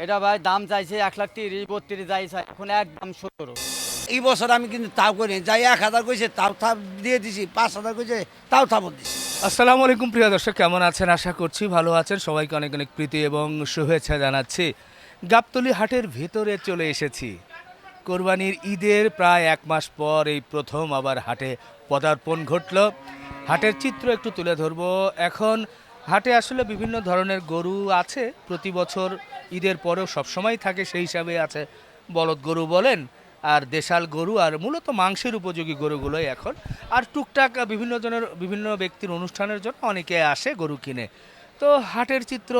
এটা ভাই দাম চাইছে 1,30,32 যাই চাই এখন একদম 17। এই বছর আমি কিন্তু তাও করি যাই 1,000 কইছে তাও থাপ দিয়ে দিছি, 5,000 কইছে তাও থাপত দিছি। আসসালামু আলাইকুম প্রিয় দর্শক, কেমন আছেন? আশা করছি ভালো আছেন। সবাইকে অনেক অনেক প্রীতি এবং শুভেচ্ছা জানাচ্ছি। গাবতলী হাটের ভেতরে চলে এসেছি। কোরবানির ঈদের প্রায় 1 মাস পর এই প্রথম আবার হাটে পদার্পণ ঘটল। হাটের চিত্র একটু তুলে ধরবো। এখন হাটে আসলে বিভিন্ন ধরনের গরু আছে, প্রতি বছর ঈদের পরেও সবসময় থাকে, সেই হিসাবে আছে বলদ গরু বলেন আর দেশাল গরু আর মূলত মাংসের উপযোগী গরুগুলোই এখন। আর টুকটাক বিভিন্ন জনের বিভিন্ন ব্যক্তির অনুষ্ঠানের জন্য অনেকে আসে গরু কিনে। তো হাটের চিত্র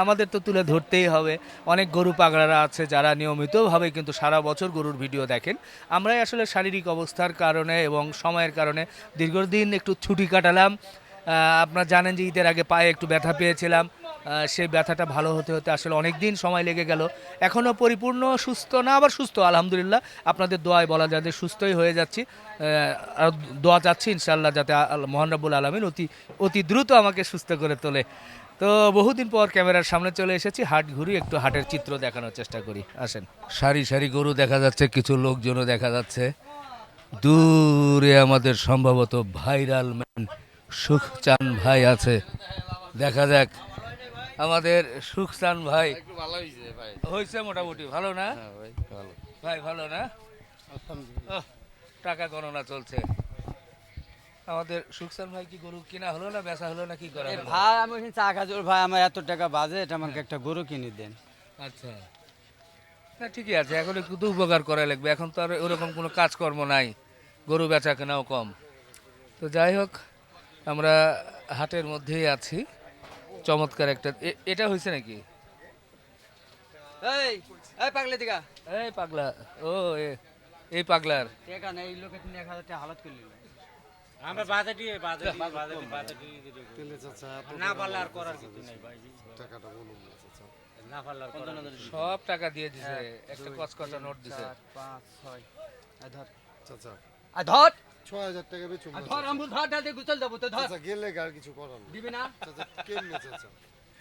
আমাদের তো তুলে ধরতেই হবে। অনেক গরু পাগলারা আছে যারা নিয়মিতভাবে কিন্তু সারা বছর গরুর ভিডিও দেখেন। আমরাই আসলে শারীরিক অবস্থার কারণে এবং সময়ের কারণে দীর্ঘদিন একটু ছুটি কাটালাম। আপনারা জানেন যে ঈদের আগে পায়ে একটু ব্যথা পেয়েছিলাম। সেই ব্যথাটা ভালো হতে হতে আসলে অনেক দিন সময় লেগে গেল। এখনও পরিপূর্ণ সুস্থ না, আবার সুস্থ আলহামদুলিল্লাহ। আপনাদের দোয়ায় বলা যায় যে সুস্থই হয়ে যাচ্ছি। আর দোয়া চাচ্ছি ইনশাআল্লাহ যাতে মহান রব্বুল আলামিন অতি অতি দ্রুত আমাকে সুস্থ করে তোলে। তো বহুদিন পর ক্যামেরার সামনে চলে এসেছি, হাট ঘুরি, একটু হাটের চিত্র দেখানোর চেষ্টা করি। আসেন। সারি সারি গরু দেখা যাচ্ছে, কিছু লোকজনও দেখা যাচ্ছে। দূরে আমাদের সম্ভবত ভাইরাল ম্যান সুখচান ভাই আছে, দেখা যাক আমাদের সুখচান ভাই। হয়েছে মোটামুটি ভালো না ভাই? ভালো না? ওহ, টাকা গণনা চলছে। আমাদের সুখসান ভাই কি গরু কিনা হলো না বেচা হলো না, কি করা হলো? ভাই আমি ওখানে চা খাজুর ভাই আমার এত টাকা বাজেট আমাকে একটা গরু কিনে দেন। আচ্ছা, না ঠিকই আছে, এখন একটু তো উপকার করা লাগবে, এখন তো আর ওরকম কোনো কাজকর্ম নাই, গরু বেচা কেনাও কম। তো যাই হোক, আমরা হাটের মধ্যেই আছি। চমৎকার একটা এটা হয়েছে নাকি? এই এই পাগলা দিগা এই পাগলা, ও এই পাগলার টাকা নেই, এই লোকে 1,000 টাকা হালাত করলি আমরা বাজেটি না পারলে আর করার কিছু নেই ভাই। না পারলে আর করার কিছু নেই। সব টাকা দিয়ে দিছে, একটা কচকচা নোট দিছে। 5 6 ধর চাচা আ ধর 6,000 টাকা বেচুন না ধর আমুল ধর ডাল দিয়ে গুছল দেবো তো ধর চাচা, গেলে আর কিছু করার না দিবি না চাচা, কেমনে চাচা?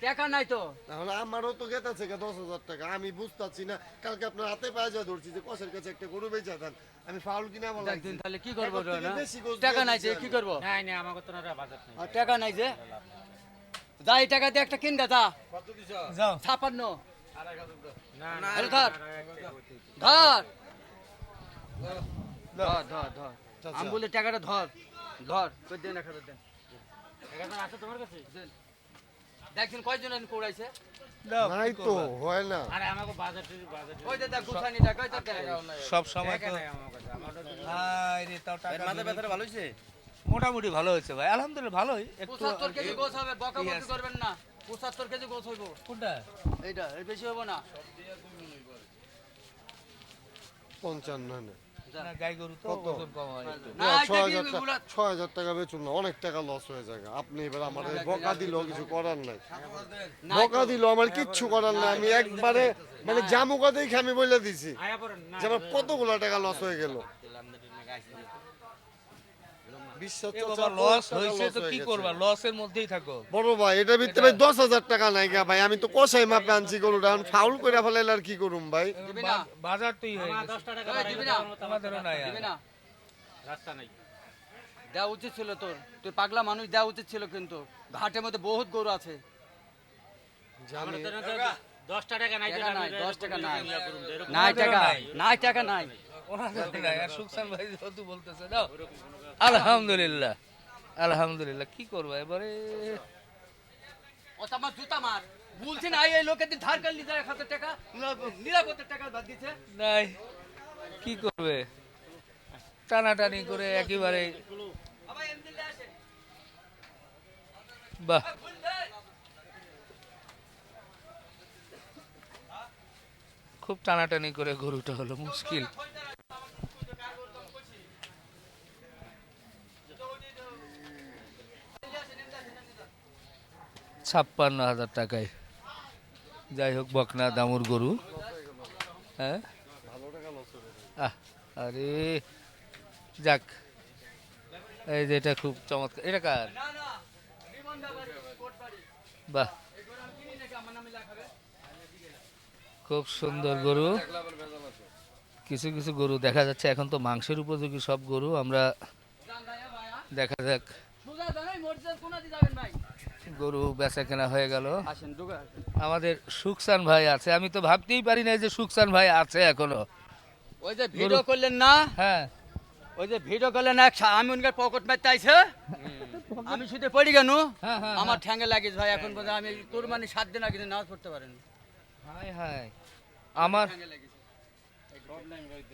টাকা নাই তো তাহলে আমারও তো গেতা থেকে 10,000 টাকা, আমি বুঝতাছি না। কালকে আপনার হাতে পায়ে যা ধরছি যে কষের কাছে একটা গরু বেচা দেন, আমি ফাউল কিনা বলা একদিন তাহলে কি করবো এখন থেকে না বেশি গোছ টাকা দিয়ে নাই যে দিচ্ছি কি আমি। করবো নাই নাই আমাকে তো না বাজেট নেই। আর টাকা নাই যে যা এই টাকা দিয়ে একটা কিনটা যা যাও 56 না আরে ধর ধর ধর ধর ধর চাচা। আমি বলি টাকাটা ধর ধর কই দেন 1,000 দেন এখন আছে তোমার কাছে? দেন দেখছেন কয়জন এনে কোড়াইছে দাও, নাই কি তো করবা? হয় না। আরে আমাকে বাজেট ওই যে দেখ গুছানি টাকা ওই তো দেখ সব সময় টাকা তো নাই আমার কাছে। আমার হাই রে, তাও টাকা মাথা দিলে- ব্যথাটা ভালো হইছে মোটামুটি ভালো হয়েছে ভাই, আলহামদুলিল্লাহ ভালোই। একটু 75 কেজি গোছ হবে বকা ঠিক বকি আছে। করবেন না 75 কেজি গোছ হইব কোনটা? এইটা এর বেশি হবে না 55 না না, গাই গরু তো কত? ওজন কম হয় একটু। না, এটা কি 6,000 এগুলা- টাকা, 6,000 টাকা বেচুন না, অনেক টাকা লস হয়ে যায়। আপনি এবার আমার বকা দিলেও কিছু করার নাই, নাই বকা তো। দিল আমার কিচ্ছু করার নাই। আমি একবারে মানে জামুকা দেখে আমি বলে দিছি আয়া পড়েন না। যে আমার কতগুলো টাকা লস হয়ে গেল। বিশ্বাস এ চাচা, বাবা, বহুত লস টাকা হয়েছে loss তো হয়ে কি গেছে। করবা, লসের মধ্যেই থাকো। বড় ভাই এটার ভিতরে ভাই 10,000 টাকা নাই গা ভাই, আমি তো কষাই মাপে আনছি গরুটা, এখন ফাউল করে ফেলাইলে আর কি করুম ভাই? দিবি না? বাজার তুই হয়ে আমার গেছে। 10 টাকা এই, বাড়াই দিবি দেওয়ার না? মতো আমাদেরও নাই আর। দিবি না রাস্তা নাই। দেওয়া উচিত ছিল তোর তুই পাগলা মানুষ দেওয়া উচিত ছিল কিন্তু ঘাটের মধ্যে বহুত গরু আছে আমার তো না 10 টাকা নাই টাকা নাই 10 টাকা নাই এরকম নাই টাকা নাই। নাই টাকা নাই ওনাদের নাই, আর সুখসান ভাই যেহেতু বলতেছে দাও। আলহামদুলিল্লাহ আলহামদুলিল্লাহ, কি করবা এবারে? ও তো আমার জুতা মার বলছি না এই লোকের দিন ধার করলি যায় 1,000 টাকা নিরাপত্তার টাকা বাদ দিছে নাই, কি করবে? টানাটানি করে একেবারে, আবার এমনি আসে বাহ, খুব টানাটানি করে গরুটা হলো মুশকিল। 56,000 টাকায়, যাই হোক বকনা দামুর গরু। হ্যাঁ, আরে যাক, এই যে এটা খুব চমৎকার, এটা কার? না না বিমান বাড়ি কোট বাড়ি বাহ, এই গরু আমি কিনি নাকি আমার নামে লেখাবে খুব সুন্দর গরু। কিছু কিছু গরু দেখা যাচ্ছে এখন তো মাংসের উপযোগী সব গরু। আমরা দেখা যাক, সোজা যান, এই মসজিদের কোনা দিয়ে যাবেন ভাই। গরু বেচা কেনা হয়ে গেল। আসেন ঢুকে আসেন। আমাদের সুকসান ভাই আছে, আমি তো ভাবতেই পারি না যে সুকসান ভাই আছে এখনো। ওই যে ভিডিও করলেন না, হ্যাঁ, ওই যে ভিডিও করলেন এক আমি উনকার পকেট মারতে আইছে, আমি শুধু পড়ি কেন, হ্যাঁ, হ্যাঁ, আমার ঠ্যাঙ্গে লাগিয়েছে ভাই। এখন পর্যন্ত আমি কুরবানি 7 দিন আগে নামাজ পড়তে পারেন, হাই হাই। আমার ঠ্যাঙ্গে লাগিয়েছে।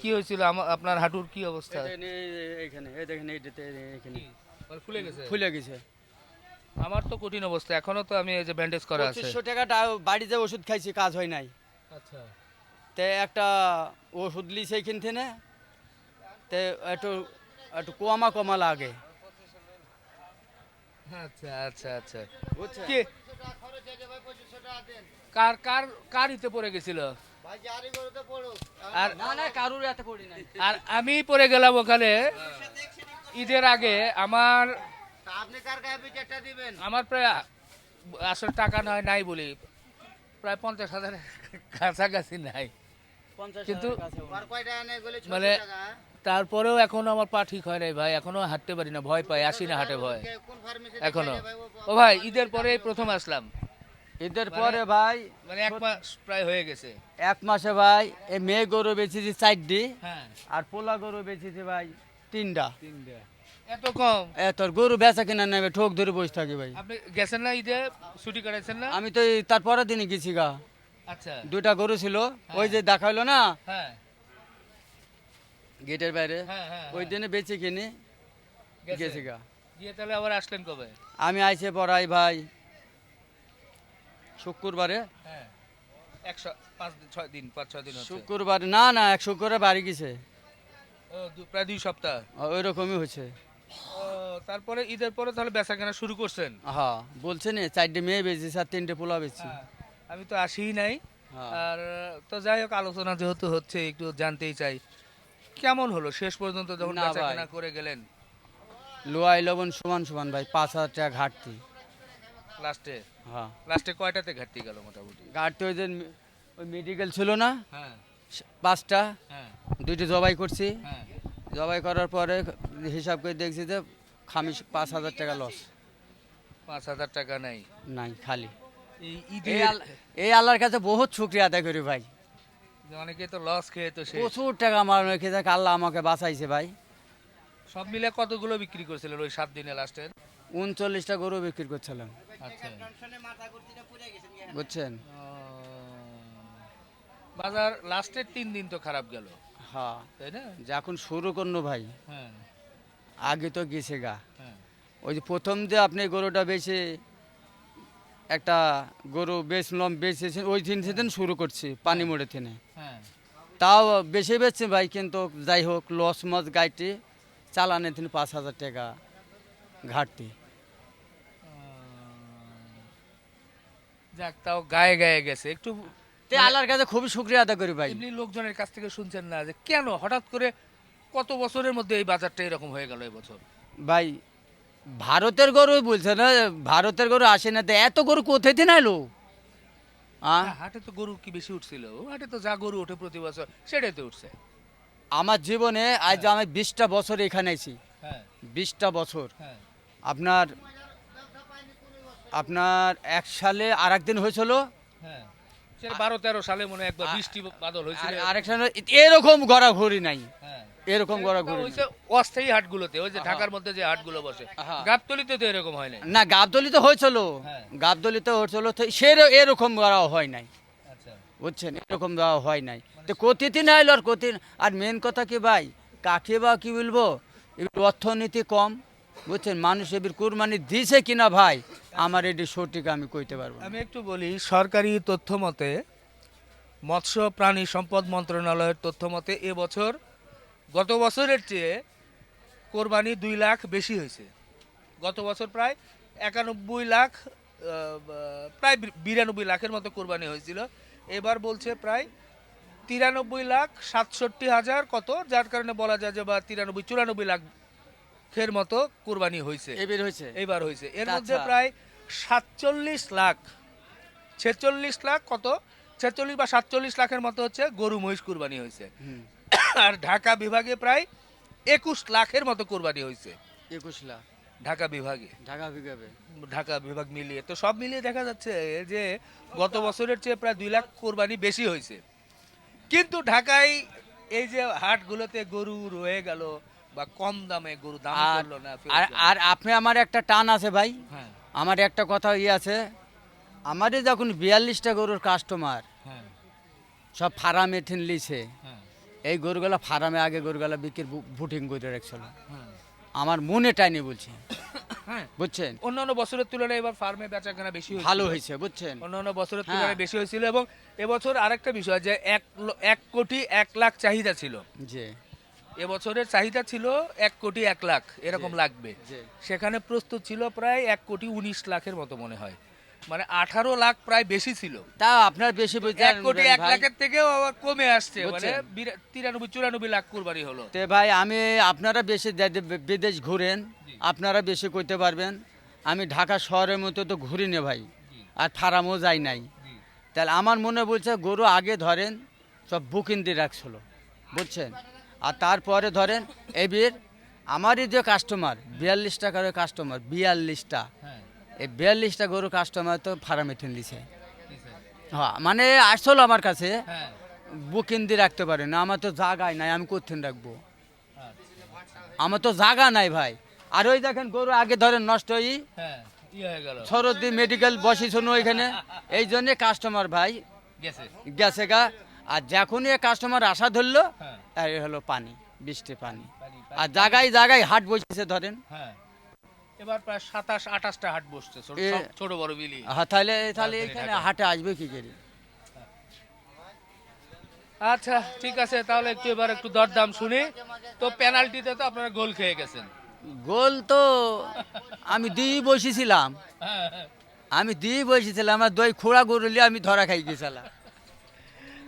কি হয়েছিল? আপনার হাঁটুর কি অবস্থা? এইখানে এই দেখেন, এইটাতে এখানে ফুলে গেছে? ফুলে গেছে। আমার তো কঠিন অবস্থা, এখনো তো আমি এই যে ব্যান্ডেজ করা আছে। 2500 টাকাটা বাড়িতে ওষুধ খাইছি, কাজ হয় নাই। আচ্ছা, তে একটা ওষুধ লিছে এইখান থেকে, তে একটু একটু কমা কমা লাগে। আচ্ছা আচ্ছা আচ্ছা। বুঝছেন? কি কার কার কার ইতে পড়ে গেছিল? আর না না, কারুর এত পড়ি নাই। আর আমি পড়ে গেলাম ওখানে ঈদের আগে। আমার আমার প্রায় আসলে টাকা নাই বলি, প্রায় 50,000 কাছাকাছি নাই, 50 কিন্তু কাছে মানে তারপরেও এখনো আমার পা ঠিক হয় নাই ভাই, এখনো হাঁটতে পারি না, ভয় পাই, আসি না হাটে ভয় এখনো। ও ভাই, ঈদের পরে প্রথম আসলাম, ঈদের পরে ভাই মানে 1 মাস প্রায় হয়ে গেছে। 1 মাসে ভাই এই মেয়ে গরু বেচেছি 4টি, হ্যাঁ, আর পোলা গরু বেচেছি ভাই 3টা। এত কম? তোর গরু বেচা কিনা নেবে, ঠোক ধরে বসে থাকি ভাই। আপনি গেছেন না ঈদে, ছুটি কাটাইছেন না? আমি তো তার পরের দিনই গেছি গা। আচ্ছা, 2টা গরু ছিল, ওই যে দেখাইলো না হ্যাঁ গেটের বাইরে, হ্যাঁ হ্যাঁ, ওই দিনে বেচে কিনে গেছে। গেছি গা। গিয়ে তাহলে আবার আসলেন কবে? আমি আইসে পড়াই ভাই শুক্রবারে। হ্যাঁ, 5-6 দিন হচ্ছে। শুক্রবারে না না, এক শুক্রবারে বাড়ি গেছে, ও প্রায় 2 সপ্তাহ। ওই রকমই হয়েছে। ও, তারপরে ঈদের পরে তাহলে বেচা কেনা শুরু করছেন? হ্যাঁ বলছেন 4টে মেয়ে বেচেছি আর 3টে পোলা বেচছি। হ্যাঁ, আমি তো আসিই নাই। হ্যাঁ। আর তো যাই হোক, আলোচনা যেহেতু হচ্ছে একটু জানতেই চাই, কেমন হলো শেষ পর্যন্ত যখন না বেচা ভাই। কেনা করে গেলেন? লোয়াই লবণ সমান সমান ভাই, 5,000 টাকা ঘাটতি। লাস্টে হ্যাঁ লাস্টে কয়টাতে ঘাটতি গেল মোটামুটি? ঘাটতি ওই যে ওই মেডিকেল ছিল না হ্যাঁ 5টা, হ্যাঁ 2টি জবাই করছি। হ্যাঁ। জবাই করার পরে হিসাব করে দেখছি যে খামি 5,000 টাকা লস। 5,000 টাকা নাই নাই খালি। এই এই ঈদে। এই আল্লাহর কাছে বহুত শুক্রিয়া আদায় করি ভাই, অনেকে তো লস খেয়ে তো শেষ। প্রচুর টাকা আমার রেখে যাক, আল্লাহ আমাকে বাঁচাইছে ভাই। সব মিলে কতগুলো বিক্রি করছিলেন ওই 7 দিনে লাস্টের? 39টা গরু বিক্রি করছিলাম, আচ্ছা, বুঝছেন? বাজার লাস্টের 3 দিন তো খারাপ গেল, হ্যাঁ তাই না? যে এখন শুরু করলো ভাই, হ্যাঁ আগে তো গেছে গা। হ্যাঁ ওই যে প্রথম যে আপনি গরুটা বেচে একটা গরু বেচলাম, বেচেছেন ওই দিন সেদিন শুরু করছি পানি মোড়ে থেকে, হ্যাঁ। তাও বেশি বেচছে ভাই, কিন্তু যাই হোক লস মস গাইতে চালানে তিনি 5,000 টাকা ঘাটতি। যাক, তাও গায়ে গায়ে গেছে একটু। তে আল্লাহর কাছে খুবই শুক্রিয়া আদায় করি ভাই। এমনি লোকজনের কাছ থেকে শুনছেন না যে কেন হঠাৎ করে কত বছরের মধ্যে এই বাজারটা এরকম হয়ে গেল এবছর? ভাই ভারতের গরু বলছে না, ভারতের গরু আসে না, তো এত গরু কোথায় থেকে নাইলো? হ্যাঁ, হাটে তো গরু কি বেশি উঠছিল? হাটে তো যা গরু ওঠে প্রতি বছর সেটাই তো উঠছে। আমার জীবনে আজ আমি 20টা বছর এখানে আছি, হ্যাঁ 20টা বছর। হ্যাঁ আপনার আপনার 1 সালে আর একদিন হয়েছিল, হ্যাঁ, সে 12-13 সালে মনে হয় একবার বৃষ্টি বাদল হয়েছিল। আর আরেক সালে এরকম ঘোরাঘুরি নাই, হ্যাঁ, এরকম ঘোরাঘুরি নাই। হয়েছে অস্থায়ী হাটগুলোতে, ওই যে ঢাকার মধ্যে যে হাটগুলো বসে। হ্যাঁ। গাবতলীতে তো এরকম হয় নাই। না গাবদলিতে হয়েছিল, হ্যাঁ। গাবদলিতে হয়েছিল, তো সে এরকম করা হয় নাই, আচ্ছা, বুঝছেন? এরকম দেওয়া হয় নাই, তো কতিদিন আইলো আর কতিদিন। আর মেন কথা কি ভাই, কাকে বা কি বলবো, এবার অর্থনীতি কম, বুঝছেন? মানুষ এবার কুরবানি দিছে কিনা ভাই, আমার এটি সঠিক আমি কইতে পারবো না। আমি একটু বলি, সরকারি তথ্য মতে, মৎস্য প্রাণী সম্পদ মন্ত্রণালয়ের তথ্য মতে এবছর গত বছরের চেয়ে কোরবানি 2 লাখ বেশি হয়েছে। গত বছর প্রায় 91 লাখ, প্রায় 92 লাখের মতো কোরবানি হয়েছিল। এবার বলছে প্রায় 93,67,000 কত, যার কারণে বলা যায় যে বা 93-94 লাখের মতো কোরবানি হয়েছে এবার হয়েছে এইবার হয়েছে। এর আচ্ছা। মধ্যে প্রায় 46 লাখ 46 লাখ কত 46 বা 47 লাখের মতো হচ্ছে গরু মহিষ কুরবানি হয়েছে, হুম, আর ঢাকা বিভাগে প্রায় 21 লাখের মতো কুরবানি হয়েছে 21 লাখ ঢাকা বিভাগে। ঢাকা বিঘাবে। ঢাকা বিভাগ মিলিয়ে তো সব মিলিয়ে দেখা যাচ্ছে যে গত বছরের চেয়ে প্রায় 2 লাখ কোরবানি বেশি হয়েছে। কিন্তু ঢাকায় এই যে হাটগুলোতে গরু রয়ে গেল বা কম দামে গরু দাম আর করলো না, আর আপনি আমার একটা টান আছে ভাই, হ্যাঁ আমার একটা কথা আছে, আমাদের যখন 42টা গরুর কাস্টমার হ্যাঁ সব ফার্মে ঠিন লিছে, হ্যাঁ এই গরুগুলা ফার্মে আগে গরুগুলা বিক্রির বুটিং করে রাখছিল, হ্যাঁ আমার মনে টাইনি বলছে, হ্যাঁ। বুঝছেন, অন্যান্য বছরের তুলনায় এবার ফার্মে বেচাকেনা বেশি হয়েছে, ভালো হয়েছে বুঝছেন। অন্যান্য বছরের হ্যাঁ। তুলনায় বেশি হয়েছিল। এবং এবছর আরেকটা বিষয় যে 1 কোটি 1 লাখ চাহিদা ছিল, জি এবছরের চাহিদা ছিল 1 কোটি 1 লাখ এরকম লাগবে, জি। সেখানে প্রস্তুত ছিল প্রায় 1 কোটি 19 লাখের মতো মনে হয়, মানে 18 লাখ প্রায় বেশি ছিল। তা আপনার বেশি 1 কোটি 1 লাখের থেকেও আবার কমে আসছে, মানে বুঝছেন। 93-94 লাখ কুরবানি হলো। তে ভাই আমি আপনারা বেশি বিদেশ ঘুরেন, আপনারা বেশি করতে পারবেন, আমি ঢাকা শহরের মতো তো ঘুরি না ভাই, আর ফার্মও যাই নাই, তাহলে আমার মনে বলছে গরু আগে ধরেন সব বুকিং দিয়ে রাখছিল, বুঝছেন, আর তারপরে ধরেন এবির আমারই যে কাস্টমার 42 টাকার কাস্টমার 42টা, এই 42টা গরু কাস্টমার তো ফার্মে ঠেন দিছে, হ্যাঁ মানে আসছিল আমার কাছে বুকিং দিয়ে রাখতে পারে না, আমার তো জায়গায় নাই, আমি কোথেন রাখবো, আমার তো জায়গা নাই ভাই। আর ওই দেখেন গরু আগে ধরেন নষ্ট হয়ে হ্যাঁ ই হয়ে গেল, সরদি মেডিকেল বসেছিল ওইখানে, এই জন্যে কাস্টমার ভাই গেছে। গেছে গা, আর যখনই কাস্টমার আসা ধরলো হ্যাঁ। আর এ হলো পানি, বৃষ্টি পানি, আর জায়গায় জায়গায় হাট বসেছে ধরেন, হ্যাঁ এবার প্রায় 27-28টা হাট বসছে, সব ছোট বড় মিলিয়ে। হ্যাঁ, তাহলে তাহলে এখানে হাটে আসবে কি করে? আচ্ছা ঠিক আছে, তাহলে একটু এবার একটু দরদাম শুনি। তো পেনাল্টিতে তো আপনারা গোল খেয়ে গেছেন। গোল তো আমি দিয়ে বসেছিলাম, আমি দিয়ে বসেছিলাম, আমার দই খোড়া গরুলি আমি ধরা খাই গেছিলাম,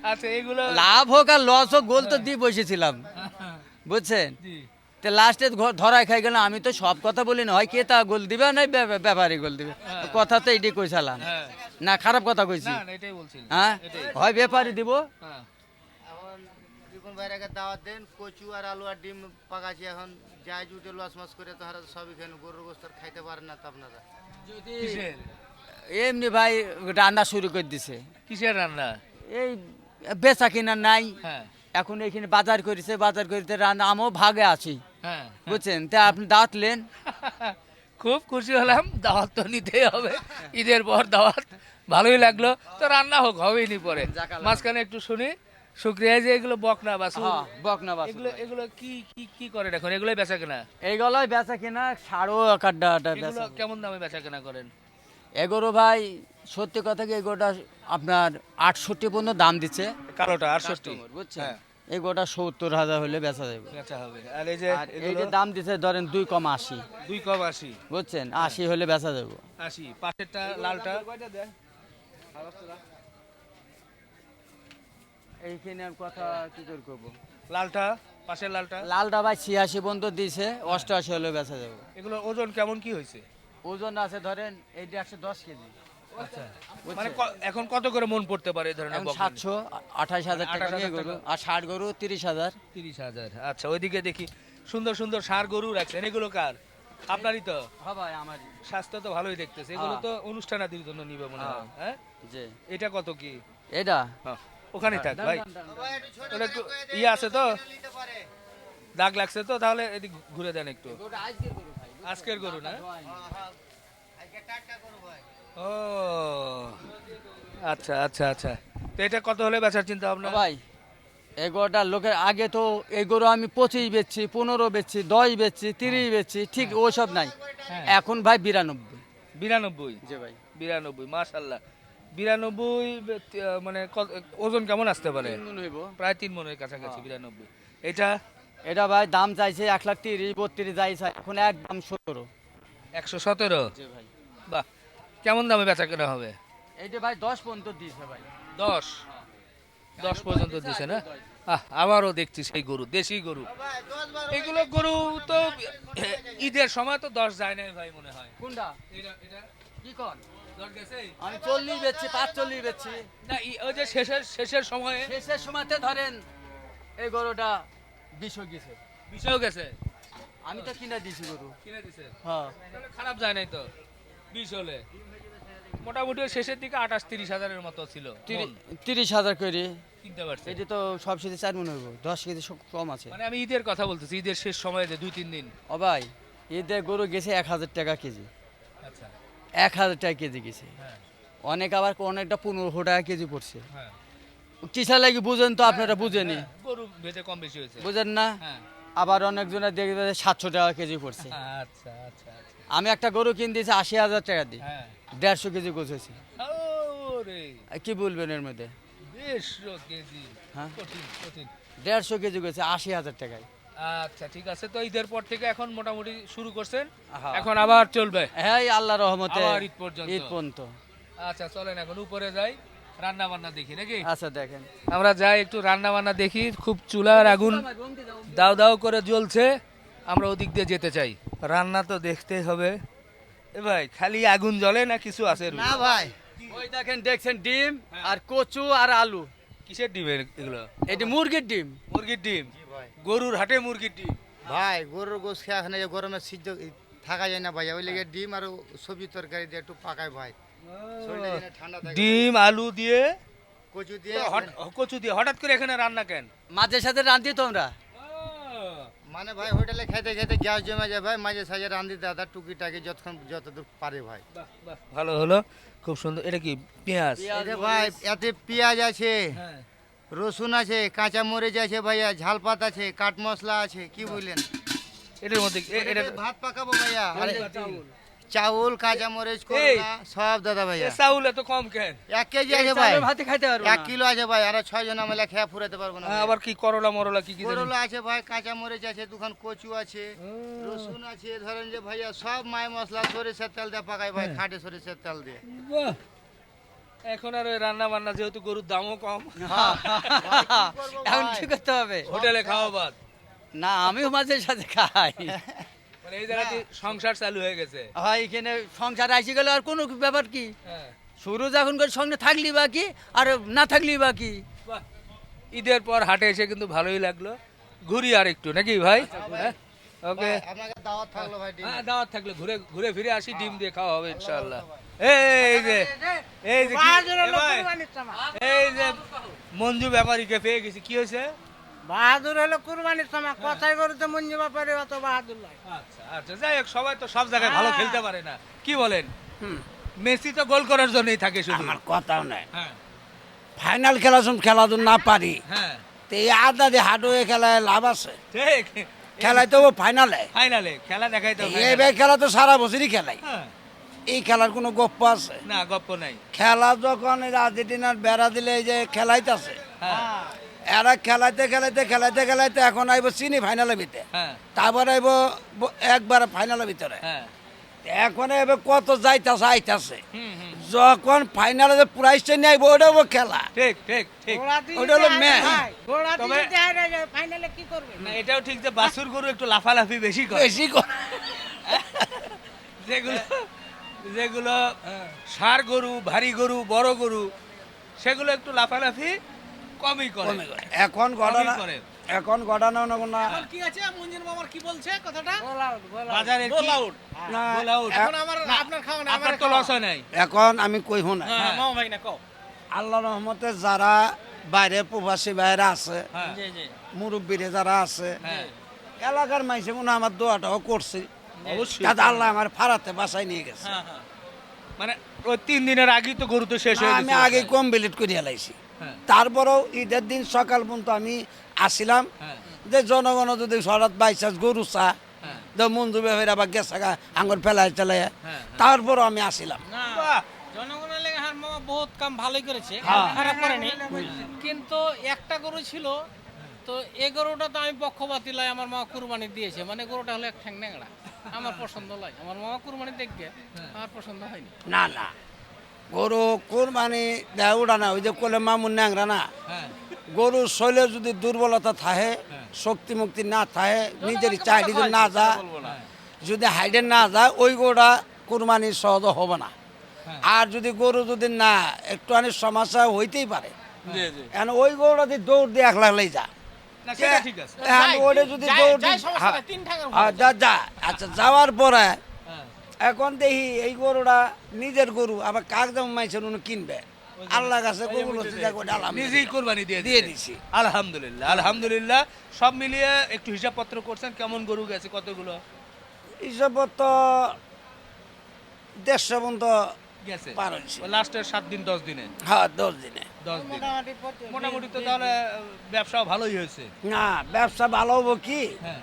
আচ্ছা এগুলো লাভ হোক আর লস হোক গোল তো দিয়ে বসেছিলাম, বুঝছেন, জি, তো লাস্টে ধরাই খাই গেলাম। আমি তো সব কথা বলি না, হয় কে তা গোল দিবে না ব্যাপারে গোল দিবে, কথা তো এটাই কইছিলাম, হ্যাঁ না খারাপ কথা কইছি, না না, এটাই বলছিলাম। হ্যাঁ এটাই। হয় ব্যাপারে দিব, হ্যাঁ এখন রিপন ভাইরাকে দাওয়াত দেন, কচু আর আলু আর ডিম পাকাছি, এখন যাই জুটে লস মাস করে তো হারা সব এখানে গরুর গোস্ত আর খাইতে পারেন না তো আপনারা। যদি কিসের এমনি ভাই রান্না শুরু করে দিছে, কিসের রান্না? এই বেচা কিনা নাই, হ্যাঁ এখন এখানে বাজার করেছে, বাজার করিতে রান্না আমিও ভাগে আছি, হ্যাঁ বুঝছেন, তা আপনি দাঁতলেন, খুব খুশি হলাম, দাওয়াত তো নিতেই হবে, ঈদের পর দাওয়াত, ভালোই লাগলো। তো রান্না হোক, হবেই নি পরে। মাঝখানে একটু শুনি, শুক্রিয়া যে এগুলো বকনা বাছুর, হ্যাঁ বকনা বাস, এগুলো এগুলো কি কি কি করেন এখন? এগুলোই বেচা কেনা? এইগুলোই বেচা কিনা সারও কাড্ডা এগুলো বেচা, কেমন দামে বেচা কেনা করেন? এগোরো ভাই সত্যি কথা কি এগোটা আপনার 68 পর্যন্ত দাম দিচ্ছে, কালোটা 68, বুঝছেন, হ্যাঁ এই গোটা 70,000 হলে বেচা যাবে, বেচা হবে। আর এই যে আর এই এগুলো যে দাম দিচ্ছে ধরেন 2 কম 80, 2 কম 80, বুঝছেন, 80 হলে বেচা যাবে। 80 পাশেরটা লালটা এইখানে আর কথা কি করে করবো, লালটা পাশের লালটা, লালটা ভাই 86 পর্যন্ত দিছে, 88 হলে বেচা যাবে। এগুলোর ওজন কেমন কি হয়েছে? ওজন আছে ধরেন এইটা 110 কেজি, আচ্ছা মানে এখন কত করে মন পড়তে পারে এই ধরনের এখন বকনা? 728,000 টাকা 28,000 নিয়ে গরু, আর 60 গরু 30,000। 30,000। আচ্ছা ওইদিকে দেখি সুন্দর সুন্দর ষাঁড় গরু রাখছেন, এগুলো কার? আপনারই তো? হ্যাঁ ভাই আমারই, স্বাস্থ্য তো ভালোই দেখতেছে, এগুলো হ্যাঁ। তো অনুষ্ঠানাদির জন্য নিবে মনে হয়, হ্যাঁ? জি এটা কত কি? এটা হ্যাঁ, ওখানেই থাক ভাই, ওটা একটু ইয়ে আছে তো, দাগ লাগছে তো, তাহলে এদিক ঘুরে দেন একটু। আজকের গরু না? ও আচ্ছা আচ্ছা আচ্ছা, তো এটা কত হলে বেচার চিন্তা ভাবনা? ভাই এই গরুটা লোকের আগে তো এই গরু আমি 25 বেচছি, 15 বেচছি, 10 বেচছি, 30 বেচছি, ঠিক ওসব নাই, হ্যাঁ। এখন ভাই 92। 92? জি ভাই 92, মাশাআল্লাহ। 92 মানে ওজন কেমন আসতে পারে? 3 মণ হইব। প্রায় 3 মনের কাছাকাছি 92। এটা এটা ভাই দাম চাইছে 1,30,000, 32 যাই চাই, এখন একদম 17। 117? জি ভাই বাহ, কেমন দামে বেচা কেনা হবে? এইটা ভাই 10 পর্যন্ত দিয়েছে ভাই। 10 পর্যন্ত দিছে না? আবারও দেখছি সেই গরু, দেশি গরু। এগুলো গরু তো ঈদের সময় তো 10 যায় না ভাই মনে হয়। কোনটা এটা কি কর দর গেছে? আমি 40 বেচছি, 45 বেচছি। না ওই যে শেষের সময়ে শেষের সময়তে ধরেন এই গরুটা 20 গেছে। বিষয় গেছে, আমি তো কিনা দিছি গরু। কিনে দিছে, হ্যাঁ, তাহলে খারাপ যায় নাই তো 20 হলে। মোটামুটি ওই শেষের দিকে 28-30 হাজারের মতো ছিল মন 30,000 করে। কিনতে পারছে। এটি তো সব সাথে 4 মন হইব, 10 কেজি কম আছে। মানে আমি ঈদের কথা বলতেছি, ঈদের শেষ সময়ে যে 2-3 দিন। ও ভাই, এতে গরু গেছে 1000 টাকা কেজি। আচ্ছা, 1000 টাকা কেজি গেছে। হ্যাঁ অনেক আবার অনেকটা 1500 টাকা কেজি পড়ছে। হ্যাঁ, কিসা লাগি বুঝেন তো, আপনারা বুঝেনি, গরু ভেজে কম বেশি হয়েছে। বুঝেন না। হ্যাঁ, আবার অনেকজনের দেখবে যে 700 টাকা কেজি পড়ছে। আচ্ছা আচ্ছা আচ্ছা, আমি একটা গরু কিনে দিয়েছি 80,000 টাকা দিয়ে, হ্যাঁ। 150 কেজি গোছেছি। ওরে কি বলবেন এর মধ্যে? 150 কেজি, হ্যাঁ। কঠিন কঠিন। 150 কেজি গেছে 80,000 টাকায়। আচ্ছা ঠিক আছে, তো ঈদের পর থেকে এখন মোটামুটি শুরু করছেন, হ্যাঁ। এখন আবার চলবে হ্যাঁ, এই আল্লাহ রহমতে আবার ঈদ পর্যন্ত। ঈদ পর্যন্ত। আচ্ছা চলেন এখন উপরে যাই, রান্না বান্না দেখি নাকি। আচ্ছা দেখেন, আমরা যাই একটু রান্না বান্না দেখি, খুব চুলার আগুন দাও দাও করে জ্বলছে, আমরা ওদিক দিয়ে যেতে চাই। রান্না তো দেখতেই হবে। এ ভাই খালি আগুন জ্বলে না কিছু আছে এর না ভিতরে? ভাই, ওই দেখেন, দেখছেন ডিম আর কচু আর আলু। কিসের ডিম এগুলো? এটি মুরগির ডিম। মুরগির ডিম? ভাই গরুর হাটে মুরগির ডিম? ভাই গরুর গোস খেয়ে এখানে যে গরমে সিদ্ধ থাকা যায় না ভাই, ওই লেগে ডিম আর সবজি তরকারি দিয়ে একটু পাকায় ভাই, শরীরটা যেন ঠান্ডা থাকে। ডিম আলু দিয়ে, কচু দিয়ে কচু দিয়ে হঠাৎ করে এখানে রান্না কেন? মাঝে সাথে রাঁধি তোমরা। মানে ভাই হোটেলে খেতে খেতে গ্যাস জমে যায় ভাই, মাঝে সাঝে রান্ধি দাদা টুকিটাকি যতদূর পারে ভাই। বাহ, বাহ, ভালো হলো, খুব সুন্দর। এটা কি পেঁয়াজ? এতে ভাই এতে পেঁয়াজ আছে, হ্যাঁ। রসুন আছে, কাঁচা মরিচ আছে ভাইয়া, ঝালপাত আছে, কাঠ মশলা আছে, কি বুঝলেন? এটার মধ্যে এটা এটাতে ভাত পাকাবো ভাইয়া, আরে চাউল, কাঁচা মরিচ, করলা সব দাদা ভাইয়া। চাউল এত কম কেন? 1 কেজি আছে ভাই, ভাতে খাইতে পারবো 1 কিলো আছে ভাই, আর 6 জন আমরা খেয়ে ফুরাতে পারবো না ভাইয়া। আবার কি করলা মরলা কি কি জানি? করলা আছে ভাই, কাঁচা মরিচ আছে, দুখান কচু আছে, রসুন আছে, ধরেন যে ভাইয়া সব মায় মশলা সরিষার তেল দিয়ে পাকাই ভাই, খাঁটি সরিষার তেল দিয়ে। বাহ! এখন আর ওই রান্না বান্না যেহেতু গরুর দামও কম, এখন কি করতে হবে? হোটেলে খাওয়া বাদ। না, আমিও মাঝে সাথে খাই। মানে এই জায়গাতে সংসার চালু হয়ে গেছে। হয় এখানে সংসার আসি গেলে আর কোনো ব্যাপার কি? হ্যাঁ, শুরু যখন করে সঙ্গে থাকলি বা কি, আর না থাকলি বা কি। বাহ! ঈদের পর হাটে এসে কিন্তু ভালোই লাগলো, ঘুরি আর একটু নাকি ভাই? হ্যাঁ, ওকে। ভাই, আপনাকে দাওয়াত থাকলো ভাই ডিম। হ্যাঁ, দাওয়াত থাকলে ঘুরে ঘুরে ফিরে আসি, ডিম দিয়ে খাওয়া হবে ইনশাআল্লাহ। এই যে এই যে এই যে মঞ্জু ব্যাপারীকে পেয়ে গেছি, কি হয়েছে? বাহাদুর হলো কুরবানির সময়, কথাই করতে মঞ্জু ব্যাপারে অত বাহাদুর নয়। আচ্ছা আচ্ছা, যাই হোক, সবাই তো সব জায়গায় ভালো খেলতে পারে না, কি বলেন? মেসি তো গোল করার জন্যই থাকে শুধু। আমার কথাও নাই, হ্যাঁ ফাইনাল খেলা খেলাধুল না পারি হ্যাঁ, তো এই আদা দিয়ে হাঁটু হয়ে খেলায় লাভ আছে? ঠিক। খেলায় তো ফাইনালে, ফাইনালে খেলা দেখাই তো এই খেলা তো সারা বছরই খেলাই। হ্যাঁ, এই খেলার কোনো গপ্প আছে? না গপ্প নাই। খেলা যখন এই আর্জেন্টিনার বেড়া দিলে এই যে খেলাইতেছে, হ্যাঁ এরা খেলাইতে খেলাইতে খেলাইতে খেলাইতে এখন আইব চিনি ফাইনালের ভিতরে, হ্যাঁ তারপর আইব একবার ফাইনালের ভিতরে। হ্যাঁ, এখন এবার কত যাইতাছে আইতাছে, হুম হুম, যখন ফাইনালে যে প্রাইজটা নিয়ে আইব ওটা হবো খেলা। ঠিক ঠিক ঠিক। ঘোড়া দিয়ে ওটা হলো হারে ম্যাচ। ভাই, ঘোড়া তবে- দিয়ে হারে যায়, ফাইনালে কি করবে? না এটাও ঠিক যে বাছুর গরু একটু লাফালাফি বেশি করে, বেশি করে যেগুলো যেগুলো ষাঁড় গরু, ভারী গরু, বড় গরু, সেগুলো একটু লাফালাফি কমই করে। কমে করে। এখন ঘটনা, কমই করে। এখন ঘটনা না কি আছে মঞ্জুর মামার কি বলছে কথাটা? বাজারের কি? গোল আউট। না, গোল আউট। এখন আমার আপনার খাওয়া না, আপনার আমার তো লস হয় নাই। এখন আমি কইব না, হ্যাঁ মামা ভাই না কও। আল্লাহ রহমতে যারা বাইরে প্রবাসী বাইরে আছে, হ্যাঁ জি জি। মুরব্বীরে যারা আছে, হ্যাঁ, এলাকার মাইসে মনে হয় আমার দোয়াটাও করছি, অবশ্যই। তাতে আল্লাহ আমার ফারাতে বাসায় নিয়ে গেছে। হ্যাঁ হ্যাঁ। মানে ওই 3 দিনের আগেই তো গরু তো শেষ হয়ে আমি গেছে। আগে কমপ্লিট করে এলাইছি, হ্যাঁ, তারপরেও ঈদের দিন সকাল পর্যন্ত আমি আসিলাম হ্যাঁ, যে জনগণ যদি হঠাৎ বাইচান্স গরু চা হ্যাঁ। মঞ্জু বেহের আবার গেছে আঙুর ফেলায় চালাই, হ্যাঁ। তারপরও আমি আসিলাম। না বাহ! জনগণের লেগে হার মামা বহুত কাম ভালোই করেছে, হ্যাঁ। খারাপ করেনি। কিন্তু একটা গরু ছিল, তো এই গরুটা তো আমি পক্ষপাতী লাই, আমার মা কুরবানি দিয়েছে, মানে গরুটা হলো এক ঠ্যাং ন্যাংরা, আমার পছন্দ লাই, আমার মামা কুরবানি দেখবে, আমার পছন্দ হয়নি। না না, গরু কোরবানি দেয় ওটা না, ওই যে কোলে মামুন ন্যাংরা না, হ্যাঁ, গরুর শরীরে যদি দুর্বলতা থাকে, শক্তি মুক্তি না থাকে, নিজের ইচ্ছা হাইডে যদি না যায়, যদি হাইডে না যায়, ওই গরুটা কোরবানি সহজ হবে না। আর যদি গরু যদি না একটু অনেক সমস্যা হইতেই পারে, জি জি এখন ওই গরুটা দিয়ে দৌড় দিয়ে এক লাখ যা, না সেটা ঠিক আছে। এখন ওটা যদি দৌড় যাই, দিয়ে সমস্যা নাই, তিন ঠাঙের যা আচ্ছা যাওয়ার পরে হ্যাঁ। এখন দেখি এই গরুটা নিজের গরু আবার কাক দাম মাইছেন উনি কিনবে, আল্লাহ কাছে কবুল হচ্ছে, দেখো এটা আলহামদুলিল্লাহ। নিজেই কোরবানি দিয়ে দিয়ে দিয়েছি। দিছি। আলহামদুলিল্লাহ আলহামদুলিল্লাহ। সব মিলিয়ে একটু হিসাবপত্র করছেন, কেমন গরু গেছে কতগুলো হিসাব তো 150 পর্যন্ত গেছে পার হয়েছে। লাস্টের 7 দিন 10 দিনে? হ্যাঁ 10 দিনে। 10 দিন মোটামুটি মোটামুটি তো তাহলে ব্যবসাও ভালোই হয়েছে। না ব্যবসা ভালো হবো কি, হ্যাঁ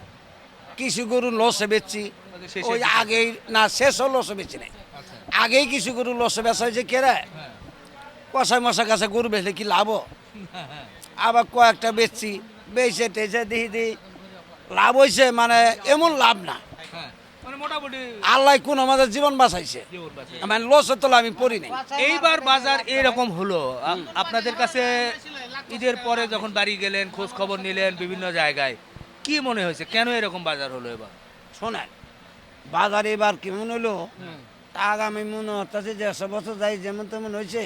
কিছু গরু লসে বেচছি, মানে শেষের ওই দিকে। আগেই না শেষও লসে বেচি নাই, আচ্ছা আগেই কিছু গরু লসে বেচা হয়েছে কেরে, হ্যাঁ কষাই মশা কাছে গরু বেচলে কি লাভ, হ্যাঁ, হ্যাঁ। আবার কয়েকটা বেচছি, বেচে টেচে দিহি লাভ হয়েছে, মানে এমন লাভ না, হ্যাঁ মানে মোটামুটি আল্লাহ কোন আমাদের জীবন বাঁচাইছে, জীবন বাঁচে। মানে লসের তো আমি পড়ি নাই। এইবার বাজার এরকম হলো, আপনাদের কাছে ঈদের পরে যখন বাড়ি গেলেন, খোঁজ খবর নিলেন বিভিন্ন জায়গায়, কি মনে হয়েছে কেন এরকম বাজার হলো এবার? শোনেন বাজারে এবার কেমন হলো, তা আগামী মনে হচ্ছে যে 100 বছর যাই যেমন তেমন হয়েছে,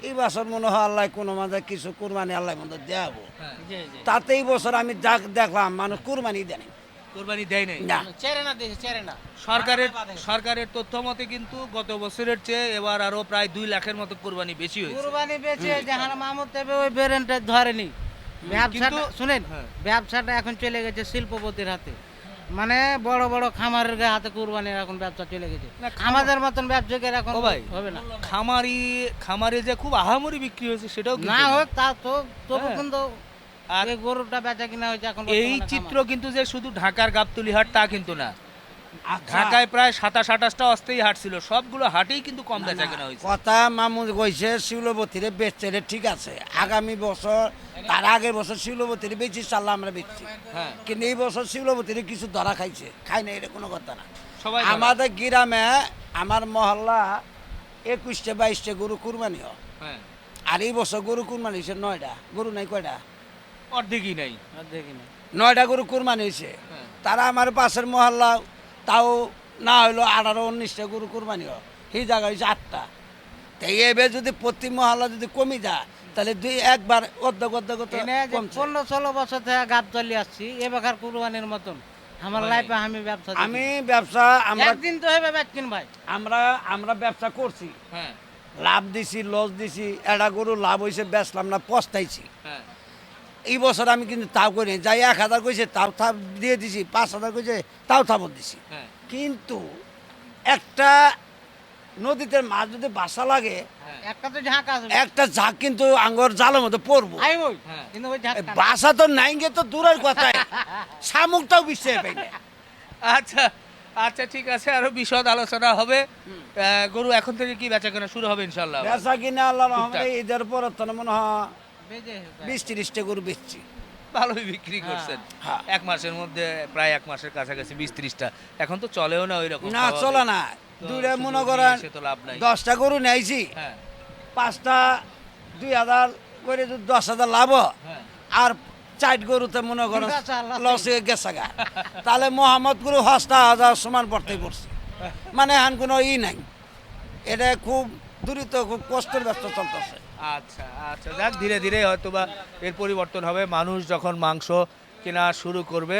এই বছর মনে হয় আল্লাহ কোনো মাঝে কিছু কুরবানি আল্লাহ মধ্যে দেবো, জি জি তাতে এই বছর আমি দেখলাম মানুষ কুরবানি দেয়নি কোরবানি দেয় নাই। না। চেরে না দিয়েছে, চেরে না। সরকারের তথ্য মতে কিন্তু গত বছরের চেয়ে এবার আরো প্রায় 2 লাখের মতো কোরবানি বেশি হয়েছে। কুরবানি বেচে জাহান মাহমুদ দেবে ওই বেরেন্টে ধরেনি। ব্যবসাটা কিন্তু- শুনেন, হ্যাঁ। ব্যবসাটা এখন চলে গেছে শিল্পপতির হাতে, মানে বড় বড় খামারের হাতে কুরবানির এখন ব্যবসা চলে গেছে। না, আমাদের মতন ব্যবসায়ীর এখন ও ভাই হবে না। খামারে যে খুব আহামরি বিক্রি হয়েছে সেটাও কিন্তু না না। হোক তা তো তবু হ্যাঁ। কিন্তু আর এই গরুটা বেচা কিনা হয়েছে এখন এই বর্তমানে চিত্র খামারে। কিন্তু যে শুধু ঢাকার গাবতলী হাট তা কিন্তু না, আচ্ছা, ঢাকায় প্রায় 27-28টা অস্থায়ী হাট ছিল, সবগুলো হাটেই কিন্তু কম বেচা কেনা হয়েছে। কথা মামুদ কইছে শিউলবতীরে বেচছে রে, ঠিক আছে, আগামী বছর তার আগের বছর শিউলবতীরে বেচি চাল্লা আমরা বেচছি, হ্যাঁ কিন্তু এই বছর শিউলবতীরে কিছু ধরা খাইছে, খাই না, এটা কোনো কথা না। সবাই ধরে। আমাদের গ্রামে আমার মহল্লা 21টা 22টা গরু কুরবানি হয়, হ্যাঁ আর এই বছর গরু কুরবানি হয়েছে 9টা, গরু নাই কয়টা, অর্ধেকই নাই। আর দেখি না 9টা গরু কুরবানি হয়েছে, হ্যাঁ। তারা আমার পাশের মহল্লা তাও না হইলো 18-19টা গরু কুরবানি হয়, সেই জায়গা হয়েছে 8টা। তাই এবার যদি প্রতি মহল্লা যদি কমে যায় তাহলে একবার অর্ধেক এনে যে 15-16 বছর থেকে গাব চলে আসছি, এবার কুরবানির মতন আমার হয় লাইফে আমি ব্যবসা দেখি। আমি ব্যবসা আমরা একদিন তো হবে বেচকিন ভাই। আমরা আমরা ব্যবসা করছি, হ্যাঁ লাভ দিছি লস দিছি, একটা গরু লাভ হয়েছে বেচলাম না, পস্তাইছি। হ্যাঁ এই বছর আমি কিন্তু তাও করি নাই। যাই 1000 কইছে তাও থাপ দিয়ে দিছি, 5000 কইছে তাও থাপত দিছি, হ্যাঁ কিন্তু একটা নদীতে মাছ যদি বাসা লাগে একটা তো ঝাঁক আছে একটা ঝাঁক কিন্তু আঙ্গর জালের মধ্যে পড়বো, আই ওই হ্যাঁ। কিন্তু ওই ঝাঁক বাসা তো নাই গে তো দূরের কথা, শামুকটাও বিশ্বাস পাই না। আচ্ছা আচ্ছা ঠিক আছে, আরো বিশদ আলোচনা হবে। গরু এখন থেকে কি বেচা কেনা শুরু হবে ইনশাল্লাহ? বেচা কিনা আল্লাহ রহমতে ঈদের পর তো মনে হয় বেজে 20-30টা গরু বেচছি। ভালোই বিক্রি করছেন। হ্যাঁ। 1 মাসের মধ্যে প্রায় 1 মাসের কাছাকাছি 20-30টা, এখন তো চলেও না ওই রকম। না চলে না, তো দুইটা শুধু মনে নিয়ে করেন এসে তো লাভ নাই। 10টা গরু নেইছি, হ্যাঁ 5টা 2000 করে যদি 10,000 লাভ, হ্যাঁ আর 4 গরুতে মনে করেন বেচা আল্লাহ লস হয়ে গেছে গা, তাহলে মোহাম্মদ গুরু 5,000 সমান পড়তে পড়ছে, মানে এখন কোনো নাই, এটা খুব দূরিত খুব কষ্টের ব্যস্ত চলতেছে। আচ্ছা আচ্ছা, যাক ধীরে ধীরে হয়তো বা এর পরিবর্তন হবে, মানুষ যখন মাংস কেনা শুরু করবে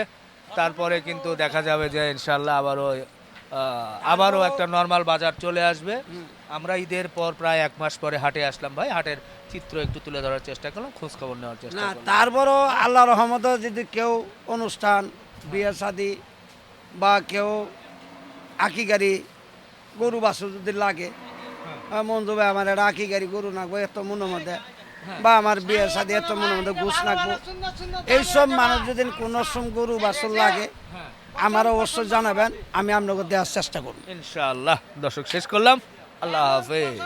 তারপরে কিন্তু দেখা যাবে যে ইনশাল্লাহ আবারও একটা নর্মাল বাজার চলে আসবে। আমরা ঈদের পর প্রায় 1 মাস পরে হাটে আসলাম ভাই, হাটের চিত্র একটু তুলে ধরার চেষ্টা করলাম, খোঁজ খবর নেওয়ার চেষ্টা না করলাম। তারপরও আল্লাহ রহমতে যদি কেউ অনুষ্ঠান বিয়ে শাদি বা কেউ আঁকি গাড়ি গরু বাছুর যদি লাগে, মঞ্জু ভাই আমার একটা আঁকি গাড়ি গরু নাকবো এত মনের মধ্যে, বা আমার বিয়ে শাদি এত মনের মধ্যে ঘুষ নাকবো, এইসব মানুষ যদি কোনো সম গরু বাছুর লাগে আমার অবশ্যই জানাবেন, আমি আপনাকে দেওয়ার চেষ্টা করব। ইনশাআল্লাহ। দর্শক শেষ করলাম, আল্লাহ হাফেজ।